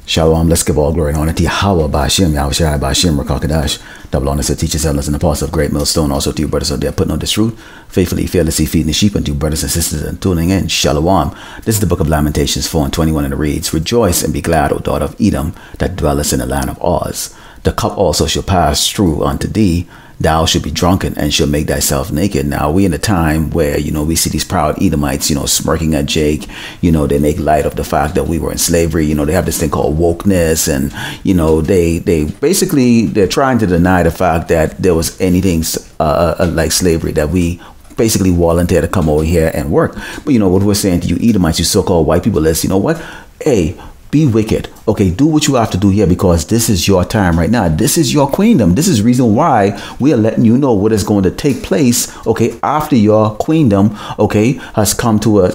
Shalom, let's give all glory and honor to Yahweh, Ba'ashem, Yahweh Shai, Ba'ashem, Rakakadash. Double honor to teachers, elders, and apostles of Great Millstone. Also to you brothers out there putting on this truth, faithfully, fearlessly feeding the sheep, and to you brothers and sisters and tuning in. Shalom. This is the book of Lamentations 4:21, and it reads, Rejoice and be glad, O daughter of Edom, that dwellest in the land of Oz. The cup also shall pass through unto thee. Thou shalt be drunken and shall make thyself naked. Now we in a time where, we see these proud Edomites, smirking at Jake. They make light of the fact that we were in slavery. They have this thing called wokeness, and, they basically, they're trying to deny the fact that there was anything like slavery, that we basically volunteer to come over here and work. But what we're saying to you Edomites, you so-called white people, is, what? Hey, be wicked. Okay, do what you have to do here, because this is your time right now. This is your queendom. This is the reason why we are letting you know what is going to take place, okay, after your queendom, okay, has come to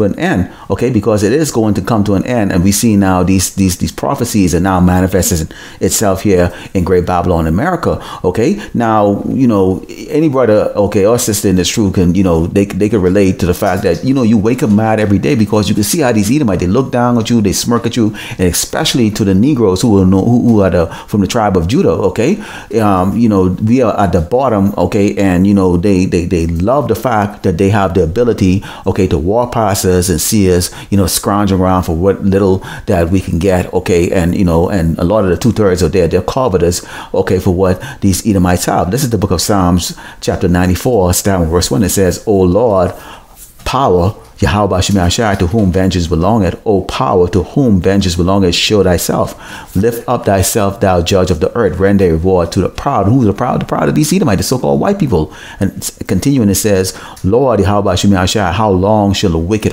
an end, okay, because it is going to come to an end. And we see now these prophecies are now manifesting itself here in Great Babylon, America, okay. Now, any brother, okay, or sister in this truth can, they can relate to the fact that, you wake up mad every day because you can see how these Edomites, they look down at you, they smirk at you, and especially to the Negroes who are from the tribe of Judah, okay. We are at the bottom, okay, and they love the fact that they have the ability, okay, to walk past us and see us, scrounging around for what little that we can get, okay, and and a lot of the 2/3 are there, they're covetous, okay, for what these Edomites have. This is the book of Psalms, chapter 94, starting with verse 1. It says, O Lord, power, Yahweh Shai, to whom vengeance belongeth, O power, to whom vengeance belongeth, show thyself. Lift up thyself, thou judge of the earth, render reward to the proud. Who's the proud? The proud of these Edomites, the so-called white people. And continuing, it says, Lord, Yahweh Shai, how long shall the wicked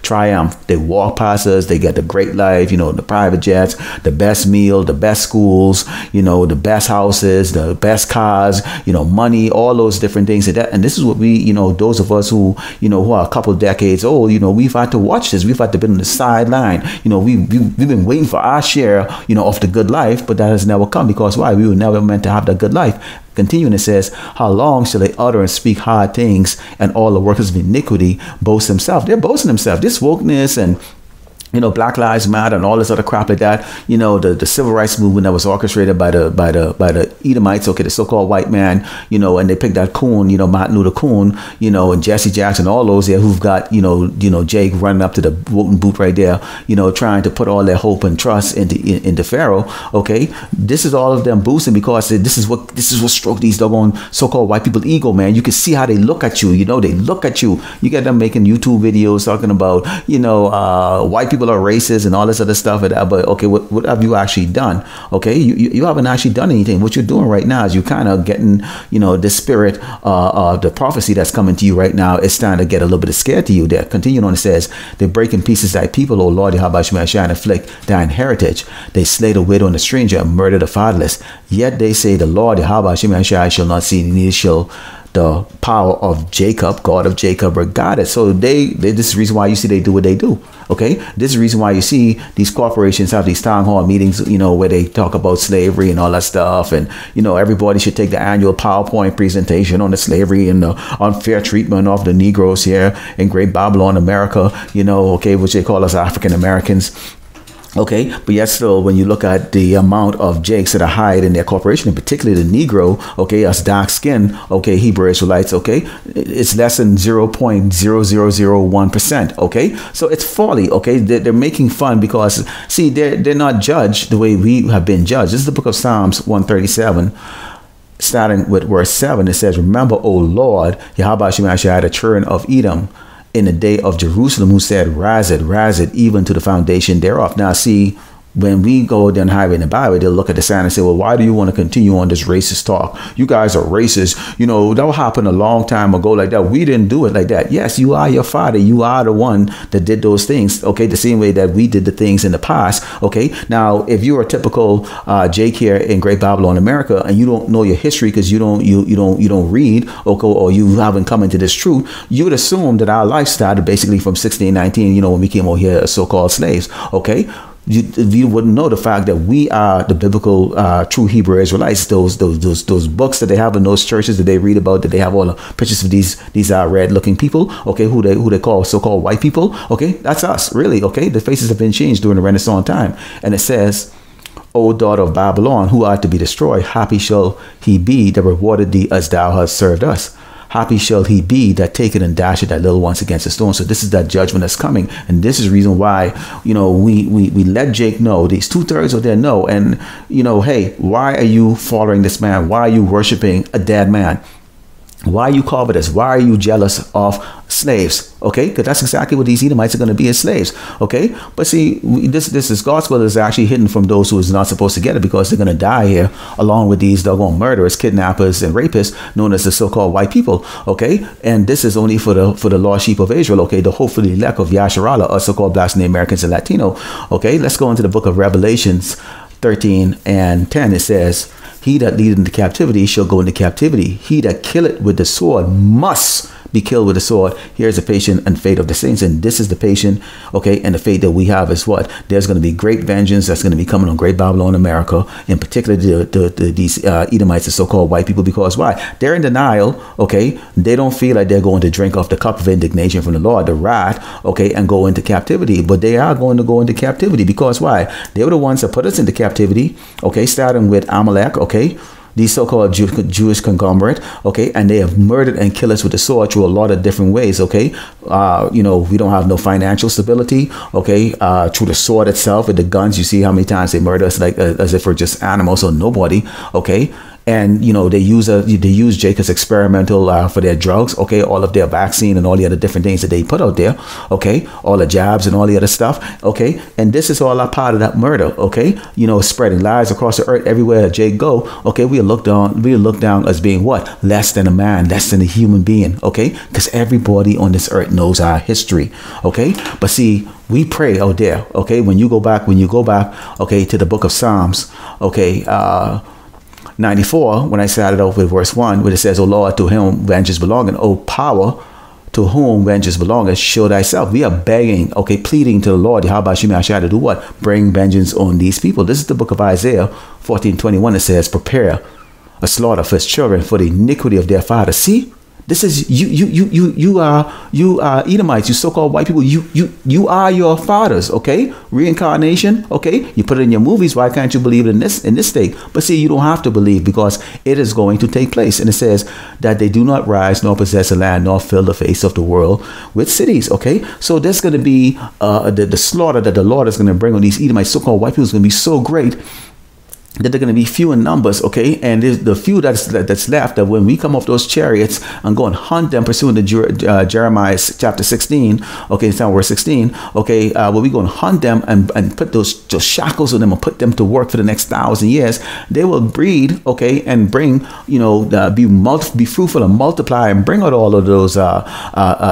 triumph? They walk past us, they get the great life, the private jets, the best meal, the best schools, the best houses, the best cars, money, all those different things. And this is what we, those of us who are a couple decades old, we've had to watch this. We've had to be on the sideline. We've been waiting for our share, of the good life, but that has never come. Because why? We were never meant to have that good life. Continuing, it says, how long shall they utter and speak hard things, and all the workers of iniquity boast themselves? They're boasting themselves. This wokeness and Black Lives Matter and all this other crap like that. The civil rights movement that was orchestrated by the Edomites, okay, the so-called white man, and they picked that coon, Martin Luther Coon, and Jesse Jackson, all those there who've got, Jake running up to the voting booth right there, trying to put all their hope and trust into Pharaoh. Okay, this is all of them boosting, because this is what stroke these doggone so-called white people ego, man. You can see how they look at you. They look at you. You get them making YouTube videos talking about, white people are racist and all this other stuff, but okay, what have you actually done? Okay, you haven't actually done anything. What you're doing right now is you're kind of getting, the spirit of the prophecy that's coming to you right now. It's starting to get a little bit scared to you. There, continuing on, it says, they break in pieces thy people, O Lord, Yahweh Shai, and afflict thine heritage. They slay the widow and the stranger and murder the fatherless. Yet they say, the Lord Yahweh Shai shall not see, neither shall the power of Jacob, God of Jacob, regard it. So this is the reason why you see they do what they do. Okay, this is the reason why you see these corporations have these town hall meetings, where they talk about slavery and all that stuff, and everybody should take the annual PowerPoint presentation on the slavery and the unfair treatment of the Negroes here in Great Babylon, America. Okay, which they call us African Americans. Okay, but yet still, when you look at the amount of Jakes that are hired in their corporation, and particularly the Negro, okay, us dark skin, okay, Hebrew Israelites, okay, it's less than 0.0001%. Okay, so it's folly. Okay, they're making fun because, see, they're not judged the way we have been judged. This is the book of Psalms 137. Starting with verse 7, it says, Remember, O Lord, Yahweh Shai, the children of Edom, in the day of Jerusalem, who said, rise it, even to the foundation thereof. Now, see, when we go down the highway in the Bible, they'll look at the sign and say, well, why do you want to continue on this racist talk? You guys are racist. That happened a long time ago like that. We didn't do it like that. Yes, you are your father. You are the one that did those things. Okay, the same way that we did the things in the past. Okay, now, if you're a typical Jake here in Great Babylon, America, and you don't know your history because you don't read, okay, or you haven't come into this truth, you would assume that our life started basically from 1619, when we came over here as so-called slaves. Okay. you wouldn't know the fact that we are the biblical true Hebrew Israelites. Those books that they have in those churches that they read about, that they have all the pictures of these red looking people, okay, who they call so-called white people, okay, that's us, really, okay. The faces have been changed during the Renaissance time. And it says, O daughter of Babylon, who art to be destroyed, happy shall he be that rewarded thee as thou hast served us. Happy shall he be that taketh and dasheth thy little ones against the stone. So this is that judgment that's coming. And this is the reason why, we let Jake know, these 2/3 of them know. And, hey, why are you following this man? Why are you worshiping a dead man? Why are you covetous? Why are you jealous of slaves? Okay, because that's exactly what these Edomites are going to be, as slaves. Okay, but see, this gospel is actually hidden from those who is not supposed to get it, because they're going to die here along with these doggone murderers, kidnappers, and rapists known as the so-called white people. Okay, and this is only for the lost sheep of Israel. Okay, the hopefully elect of Yasharala, or so-called Blacks and Americans and Latino. Okay, let's go into the book of Revelations 13 and 10. It says, he that leadeth into captivity shall go into captivity. He that killeth with the sword must be killed with the sword. Here's the patient and fate of the saints. And this is the patient, okay, and the fate that we have is what? There's going to be great vengeance that's going to be coming on Great Babylon, America, in particular these Edomites, the so-called white people. Because why? They're in denial, okay? They don't feel like they're going to drink off the cup of indignation from the Lord, the wrath, okay, and go into captivity. But they are going to go into captivity. Because why? They were the ones that put us into captivity, okay, starting with Amalek, okay, these so-called Jewish conglomerate, okay, and they have murdered and killed us with the sword through a lot of different ways, okay. We don't have no financial stability, okay, through the sword itself, with the guns. You see how many times they murder us, like as if we're just animals or nobody, okay. And they use Jake as experimental for their drugs, okay, all of their vaccine and all the other different things that they put out there, okay, all the jabs and all the other stuff, okay. And this is all a part of that murder, okay, spreading lies across the earth everywhere that Jake go, okay. We are looked down as being what? Less than a man, less than a human being, okay, because everybody on this earth knows our history, okay. But see, we pray out there, okay, when you go back, okay, to the book of Psalms, okay, 94, when I started off with verse 1, where it says, O Lord, to whom vengeance belongeth, O power, to whom vengeance belongeth, show thyself. We are begging, okay, pleading to the Lord, how about you, to do what? Bring vengeance on these people. This is the book of Isaiah 14:21. It says, prepare a slaughter for his children for the iniquity of their fathers. See? This is you are Edomites, you so-called white people. You are your fathers, okay? Reincarnation, okay? You put it in your movies. Why can't you believe it in this state? But see, you don't have to believe, because it is going to take place. And it says that they do not rise nor possess a land nor fill the face of the world with cities, okay? So there's going to be the slaughter that the Lord is going to bring on these Edomites, so-called white people, is going to be so great that they're going to be few in numbers, okay? And there's the few that's left, that when we come off those chariots and go and hunt them, pursuant to Jeremiah chapter 16, okay, it's now verse 16, okay, when we go and hunt them and put those shackles on them and put them to work for the next 1,000 years, they will breed, okay, and bring, be fruitful and multiply and bring out all of those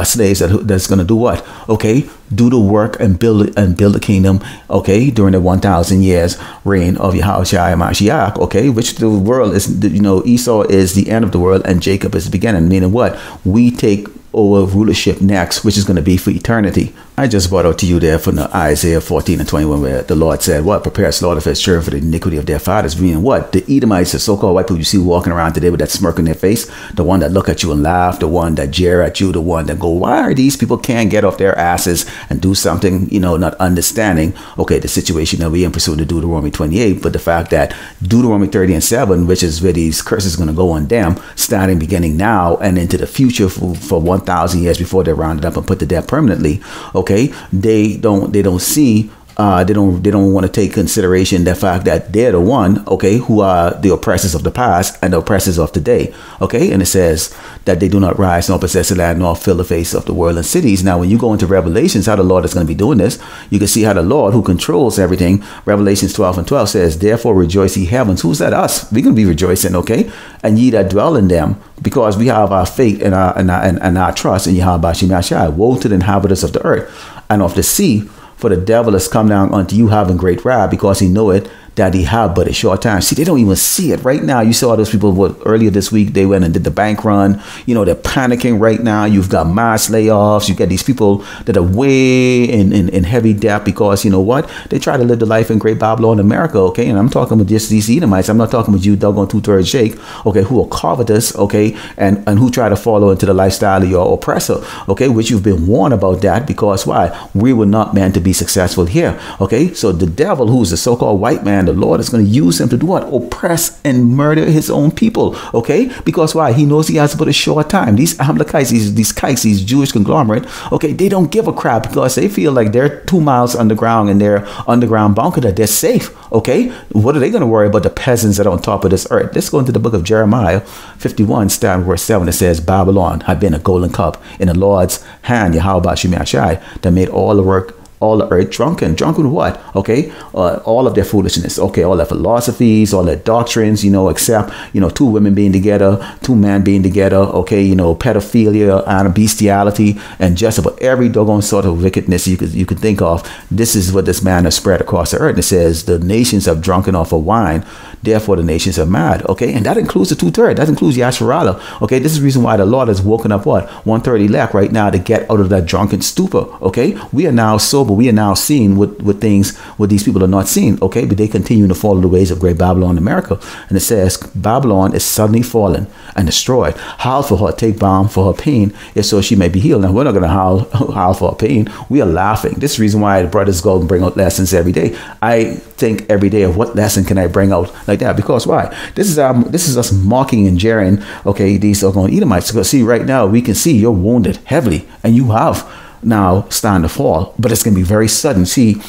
slaves that's going to do what, okay? Do the work and build the kingdom, okay, during the 1,000 years reign of Yahushua Mashiach, okay, which the world is, Esau is the end of the world and Jacob is the beginning, meaning what? We take over rulership next, which is going to be for eternity. I just brought out to you there from the Isaiah 14 and 21, where the Lord said, what? Prepare a slaughter for his children for the iniquity of their fathers. Meaning what? The Edomites, the so-called white people you see walking around today with that smirk on their face, the one that look at you and laugh, the one that jeer at you, the one that go, why are these people can't get off their asses and do something, not understanding, okay, the situation that we in pursuit of Deuteronomy 28, but the fact that Deuteronomy 30 and 7, which is where these curses are going to go on them, starting beginning now and into the future for 1,000 years before they're rounded up and put to death permanently, okay, they don't see, they don't want to take consideration the fact that they're the one, okay, who are the oppressors of the past and the oppressors of today, okay. And it says that they do not rise nor possess the land nor fill the face of the world and cities. Now when you go into Revelations, how the Lord is going to be doing this, you can see how the Lord, who controls everything, Revelations 12 and 12 says, therefore rejoice ye heavens. Who's that? Us. We're going to be rejoicing, okay, and ye that dwell in them, because we have our faith and our trust in Yahweh Shemashai. Woe to the inhabitants of the earth and of the sea, for the devil has come down unto you having great wrath, because he knoweth that he have but a short time. See, they don't even see it right now. You saw those people earlier this week, they went and did the bank run. You know, they're panicking right now. You've got mass layoffs. You got these people that are way in heavy debt because, you know what, they try to live the life in Great Babylon, America, okay? And I'm talking about just these Edomites. I'm not talking about you, doggone two-thirds shake, okay, who are covetous, okay, and who try to follow into the lifestyle of your oppressor, okay, which you've been warned about that because why? We were not meant to be successful here, okay? So the devil, who's the so-called white man, the Lord is going to use him to do what? Oppress and murder his own people, okay? Because why? He knows he has but a short time. These Amalekites, these kites, these Jewish conglomerate, okay, they don't give a crap because they feel like they're 2 miles underground in their underground bunker that they're safe, okay? What are they going to worry about the peasants that are on top of this earth? Let's go into the book of Jeremiah 51, starting verse 7. It says, Babylon had been a golden cup in the Lord's hand, Yahweh Shemashai, that made all the earth drunken. Drunken what? Okay, all of their foolishness. Okay, all their philosophies, all their doctrines, you know, except, you know, 2 women being together, 2 men being together, okay, you know, pedophilia and bestiality and just about every doggone sort of wickedness you could think of. This is what this man has spread across the earth. And it says, the nations have drunken off of wine, therefore the nations are mad. Okay, and that includes the 2/3. That includes Yasharala. Okay, this is the reason why the Lord has woken up what? 1/3 elect right now to get out of that drunken stupor. Okay, we are now sober. We are now seeing what things what these people are not seeing. Okay, but they continue to follow the ways of Great Babylon, America. And it says, Babylon is suddenly fallen and destroyed. Howl for her, take balm for her pain, if so she may be healed. Now we're not going to howl for her pain. We are laughing. This is the reason why the brothers go and bring out lessons every day. I think every day of what lesson can I bring out like that, because why? This is us mocking and jeering, okay, these are going Edomites. Because see, right now we can see you're wounded heavily and you have now starting to fall, but it's going to be very sudden. See,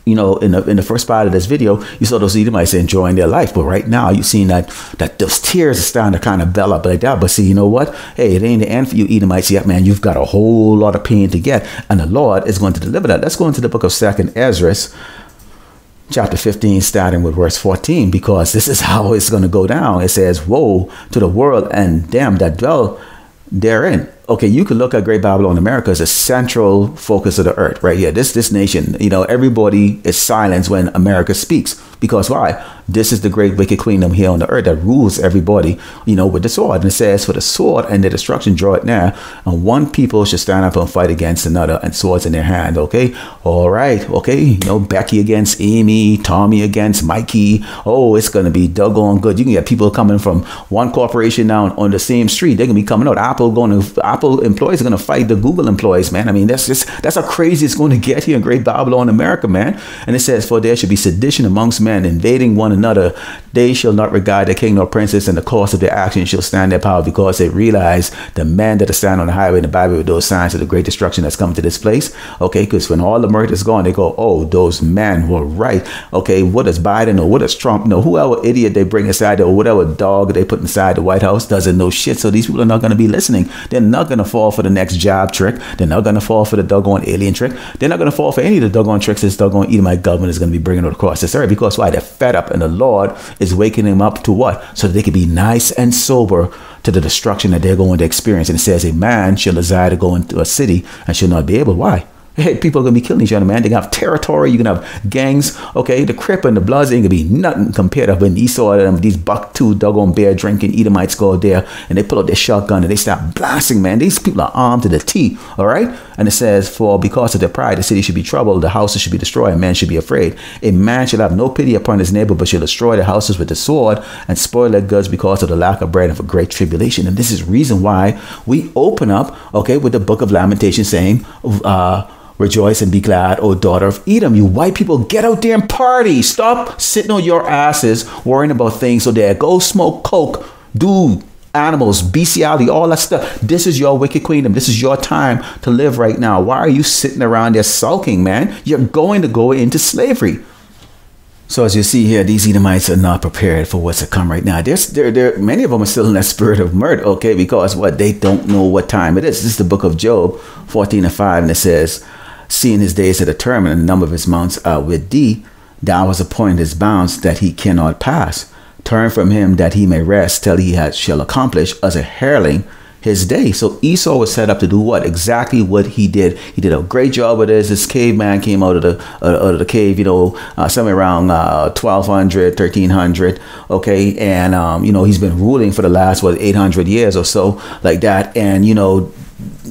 you know, in the first part of this video, you saw those Edomites enjoying their life, but right now you're seeing that those tears are starting to kind of bell up like that. But see, you know what? Hey, it ain't the end for you Edomites yet, man. You've got a whole lot of pain to get, and the Lord is going to deliver that. Let's go into the book of 2nd Ezra, chapter 15, starting with verse 14, because this is how it's going to go down. It says, woe to the world and them that dwell therein. Okay, you could look at Great Babylon, America as a central focus of the earth right here. This nation, you know, everybody is silenced when America speaks. Because why? This is the great wicked kingdom here on the earth that rules everybody, you know, with the sword. And it says, for the sword and the destruction draw it near, and one people should stand up and fight against another, and swords in their hand. Okay, all right, okay, you know, Becky against Amy, Tommy against Mikey. Oh, it's gonna be doggone good. You can get people coming from one corporation now on the same street. They're gonna be coming out. Apple employees are gonna fight the Google employees, man. I mean, that's how crazy it's going to get here in Great Babylon, America, man. And it says, for there should be sedition amongst men, invading one another. They shall not regard the king nor princess, and the course of their action shall stand their power, because they realize the men that are standing on the highway in the Bible with those signs of the great destruction that's come to this place. Okay, because when all the murder is gone, they go, oh, those men were right. Okay, what is Biden or what is Trump? No, whoever idiot they bring inside, or whatever dog they put inside the White House doesn't know shit. So these people are not going to be listening. They're not going to fall for the next job trick. They're not going to fall for the doggone alien trick. They're not going to fall for any of the doggone tricks this doggone Edomite government is going to be bringing across this earth. Because why? They're fed up, and the Lord is waking them up to what? So that they can be nice and sober to the destruction that they're going to experience. And it says, a man shall desire to go into a city and shall not be able. Why? Hey, people are going to be killing each other, man. They're going to have territory. You're going to have gangs. Okay, the Crip and the Bloods ain't going to be nothing compared to when you saw them, these buck two doggone beer drinking Edomites go out there and they pull out their shotgun and they start blasting, man. These people are armed to the teeth, all right? And it says, for because of their pride, the city should be troubled, the houses should be destroyed, and men should be afraid. A man shall have no pity upon his neighbor, but shall destroy the houses with the sword and spoil their goods because of the lack of bread and for great tribulation. And this is the reason why we open up, okay, with the book of Lamentations saying, rejoice and be glad, O daughter of Edom. You white people, get out there and party. Stop sitting on your asses worrying about things. So there, go smoke coke, do animals, bestiality, all that stuff. This is your wicked kingdom. This is your time to live right now. Why are you sitting around there sulking, man? You're going to go into slavery. So as you see here, these Edomites are not prepared for what's to come right now. Many of them are still in that spirit of murder, okay, because what? They don't know what time it is. This is the book of Job 14:5, and it says, seeing his days are determined, and the number of his months are with thee, thou hast appointed his bounds that he cannot pass. Turn from him that he may rest till he shall accomplish. As a hireling his day. So Esau was set up to do what? Exactly what he did. He did a great job with this. This caveman came out of the cave, somewhere around 1200, 1300. Okay. And, he's been ruling for the last, 800 years or so, like that. And,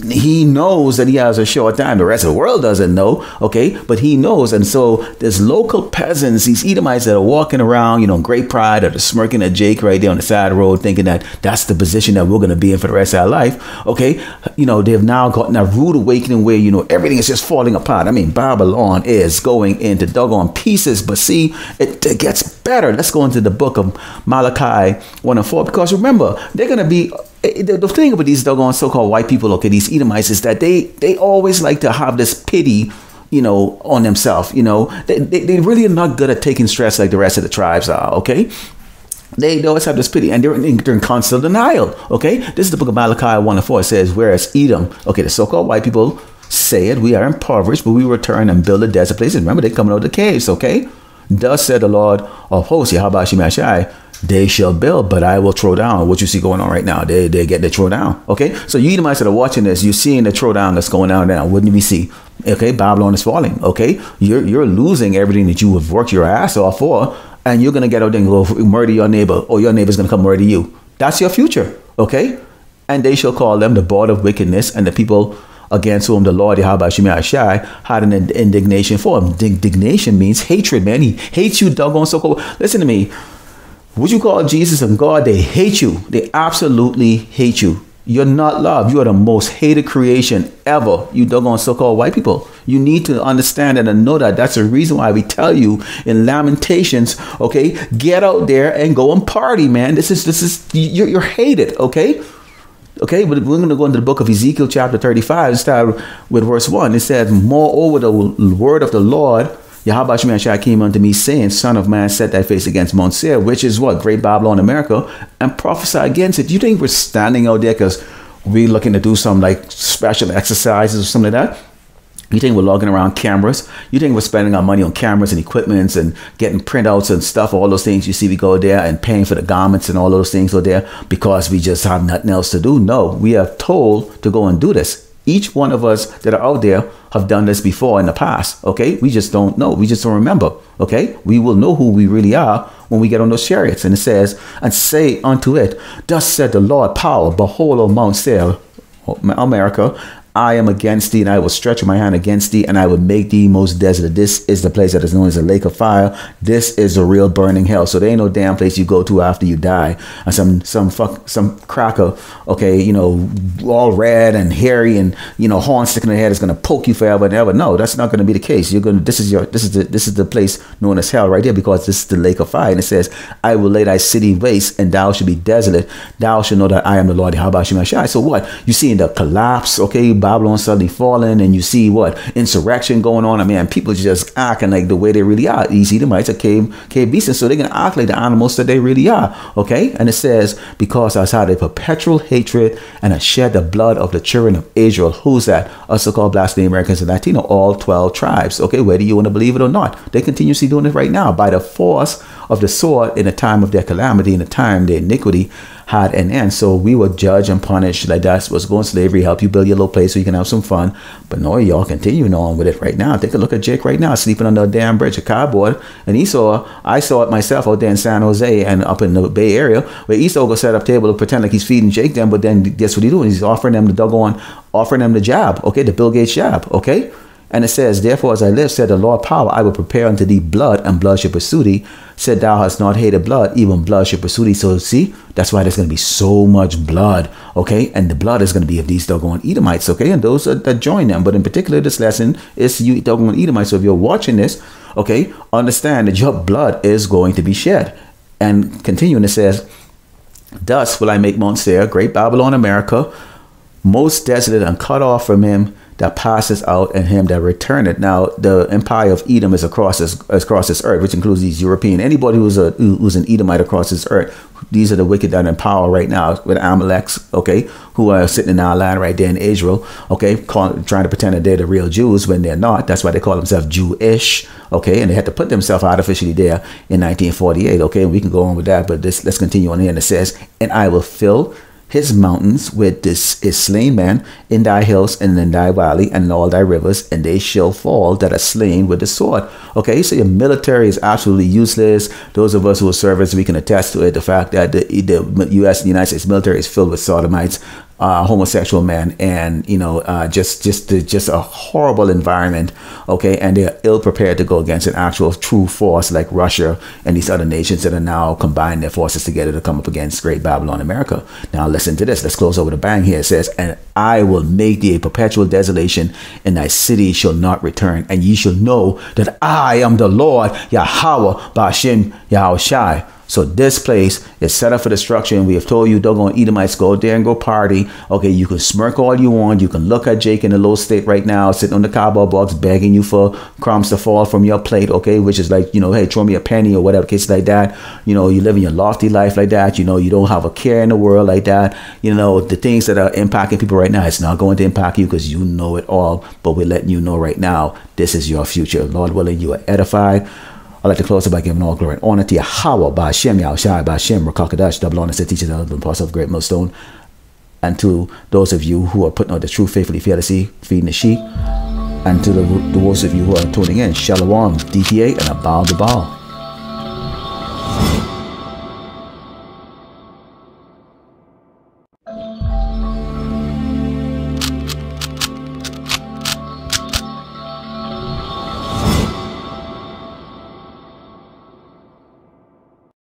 he knows that he has a short time. The rest of the world doesn't know, okay? But he knows. And so there's local peasants, these Edomites that are walking around, great pride, or smirking at Jake right there on the side of the road, thinking that that's the position that we're going to be in for the rest of our life, okay? They've now gotten a rude awakening where, everything is just falling apart. I mean, Babylon is going into doggone pieces. But see, it gets better. Let's go into the book of Malachi 1 and 4, because remember, they're going to be... The thing about these doggone so-called white people, okay, these Edomites, is that they always like to have this pity, on themselves. They really are not good at taking stress like the rest of the tribes are, okay? They always have this pity, and they're in constant denial, okay? This is the book of Malachi 1 and 4. It says, whereas Edom, okay, the so-called white people say it, we are impoverished, but we return and build a desert place. And remember, they're coming out of the caves, okay? Thus said the Lord of hosts, Yahweh Shemashai, they shall build, but I will throw down. What you see going on right now, they get the throw down. Okay, so you Edomites that are watching this, you're seeing the throw down that's going on now. Wouldn't we see? Okay, Babylon is falling. Okay, you're losing everything that you have worked your ass off for, and you're gonna get out there and go murder your neighbor, or your neighbor's gonna come murder you. That's your future. Okay, and they shall call them the board of wickedness, and the people against whom the Lord Yahweh Shai had an indignation for him. Indignation means hatred, man. He hates you, doggone so-called. Listen to me. What you call Jesus and God, they hate you. They absolutely hate you. You're not loved. You are the most hated creation ever. You doggone so-called white people. You need to understand and know that. That's the reason why we tell you in Lamentations, okay, get out there and go and party, man. This is you're hated, okay? Okay, but we're going to go into the book of Ezekiel chapter 35 and start with verse 1. It says, moreover, the word of the Lord Yahweh Shemashai came unto me, saying, Son of man, set thy face against Mount Seir, which is what? Great Babylon, America, and prophesy against it. You think we're standing out there because we're looking to do some like special exercises or something like that? You think we're logging around cameras? You think we're spending our money on cameras and equipments and getting printouts and stuff, all those things you see we go there and paying for the garments and all those things go there because we just have nothing else to do? No, we are told to go and do this. Each one of us that are out there have done this before in the past, okay? We just don't know. We just don't remember, okay? We will know who we really are when we get on those chariots. And it says, and say unto it, thus said the Lord power, behold, O Mount Seir, America, I am against thee, and I will stretch my hand against thee, and I will make thee most desolate. This is the place that is known as the lake of fire. This is a real burning hell. So there ain't no damn place you go to after you die. And some cracker, okay, you know, all red and hairy and, you know, horn sticking in the head is gonna poke you forever and ever. No, that's not gonna be the case. You're gonna this is the place known as hell right here, because this is the lake of fire. And it says, I will lay thy city waste, and thou shalt be desolate. Thou shalt know that I am the Lord. How about you? So what? You see in the collapse, okay, Babylon suddenly falling, and you see what? Insurrection going on. I mean, people just acting like the way they really are. You see, Edomites are cave beasts, and so they're going to act like the animals that they really are. Okay? And it says, because I had a perpetual hatred and I shed the blood of the children of Israel. Who's that? Us so-called blasphemy Americans and Latino, all 12 tribes. Okay? Whether you want to believe it or not. They continuously doing it right now by the force of the sword in the time of their calamity, in the time their iniquity had an end. So we will judge and punish. Like that's what's going slavery, help you build your little place so you can have some fun. But no, y'all continuing on with it right now. Take a look at Jake right now, sleeping under a damn bridge, a cardboard. And Esau, I saw it myself out there in San Jose and up in the Bay Area, where Esau go set up table to pretend like he's feeding Jake them, but then guess what he's doing? He's offering them the job, okay, the Bill Gates job, okay? And it says, therefore, as I live, said the Lord power, I will prepare unto thee blood, and blood shall pursue thee. Said, thou hast not hated blood, even blood shall pursue thee. So see, that's why there's going to be so much blood, okay? And the blood is going to be of these doggone Edomites, okay? And those that join them. But in particular, this lesson is you doggone Edomites. So if you're watching this, okay, understand that your blood is going to be shed. And continuing, it says, thus will I make Mount Seir, great Babylon, America, most desolate and cut off from him that passes out, and him that returneth. Now the empire of Edom is across this earth, which includes these European. Anybody who's an Edomite across this earth, these are the wicked that are in power right now with Amaleks, okay, who are sitting in our land right there in Israel, okay, trying to pretend that they're the real Jews when they're not. That's why they call themselves Jewish, okay, and they had to put themselves artificially there in 1948, okay, and we can go on with that, but let's continue on here. And it says, and I will fill his mountains with this is slain men in thy hills and in thy valley and in all thy rivers, and they shall fall that are slain with the sword. Okay, so your military is absolutely useless. Those of us who are servants, we can attest to it. The fact that the U.S. and the United States military is filled with sodomites, homosexual men, and just a horrible environment. Okay, and they are ill prepared to go against an actual true force like Russia and these other nations that are now combined their forces together to come up against Great Babylon America. Now listen to this. Let's close over the bang here. It says, and I will make thee a perpetual desolation, and thy city shall not return, and ye shall know that I am the Lord Yahweh Ba'ashem Yahushai. So this place is set up for destruction. We have told you, doggone Edomites, go there and go party. Okay, you can smirk all you want. You can look at Jake in a low state right now, sitting on the cardboard box, begging you for crumbs to fall from your plate. Okay, which is like, hey, throw me a penny or whatever, case like that. You living your lofty life like that. You don't have a care in the world like that. The things that are impacting people right now, it's not going to impact you because you know it all. But we're letting you know right now, this is your future. Lord willing, you are edified. I'd like to close it by giving all glory and honor to Yahweh, Ba'ashem, Yahushai, Ba'ashem, Rakakadash, double honor to teachers and the apostle of Great Millstone, and to those of you who are putting out the truth faithfully, fearlessly, feeding the sheep, and to those of you who are tuning in, Shalom, DTA, and a bow to bow.